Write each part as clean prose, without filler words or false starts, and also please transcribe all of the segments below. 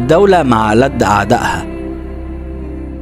الدولة مع لد أعدائها.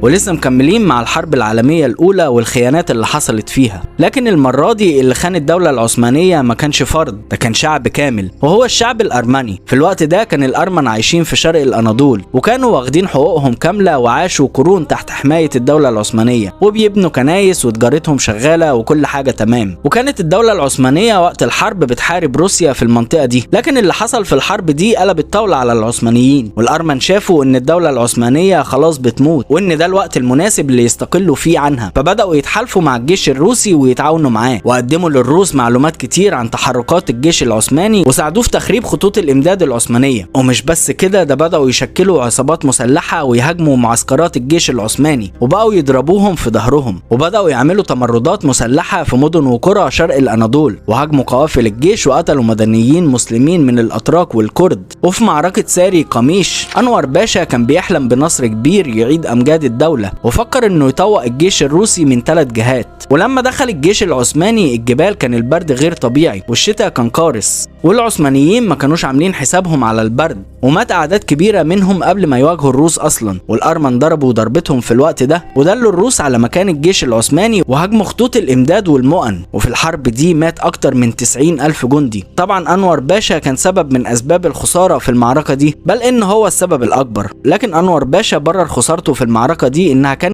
ولسه مكملين مع الحرب العالمية الأولى والخيانات اللي حصلت فيها، لكن المرة دي اللي خان الدولة العثمانية ما كانش فرد، ده كان شعب كامل، وهو الشعب الأرمني. في الوقت ده كان الأرمن عايشين في شرق الأناضول، وكانوا واخدين حقوقهم كاملة وعاشوا قرون تحت حماية الدولة العثمانية، وبيبنوا كنايس وتجارتهم شغالة وكل حاجة تمام. وكانت الدولة العثمانية وقت الحرب بتحارب روسيا في المنطقة دي، لكن اللي حصل في الحرب دي قلب الطاولة على العثمانيين، والأرمن شافوا إن الدولة العثمانية خلاص بتموت، وإن ده الوقت المناسب اللي يستقلوا فيه عنها، فبدأوا يتحالفوا مع الجيش الروسي ويتعاونوا معاه، وقدموا للروس معلومات كتير عن تحركات الجيش العثماني، وساعدوه في تخريب خطوط الإمداد العثمانية. ومش بس كده، ده بدأوا يشكلوا عصابات مسلحة ويهاجموا معسكرات الجيش العثماني، وبقوا يضربوهم في ظهرهم، وبدأوا يعملوا تمردات مسلحة في مدن وقرى شرق الأناضول، وهاجموا قوافل الجيش وقتلوا مدنيين مسلمين من الأتراك والكرد. وفي معركة ساري قميش، أنور باشا كان بيحلم بنصر كبير يعيد أمجاد الدولة، وفكر انه يطوق الجيش الروسي من 3 جهات. ولما دخل الجيش العثماني الجبال كان البرد غير طبيعي والشتاء كان قارس، والعثمانيين ما كانوش عاملين حسابهم على البرد، ومات اعداد كبيرة منهم قبل ما يواجهوا الروس اصلا. والارمن ضربوا ضربتهم في الوقت ده ودلوا الروس على مكان الجيش العثماني وهاجموا خطوط الامداد والمؤن. وفي الحرب دي مات اكتر من 90,000 جندي. طبعا انور باشا كان سبب من اسباب الخسارة في المعركة دي، بل ان هو السبب الاكبر، لكن انور باشا برر خسارته في المعركة دي انها كانت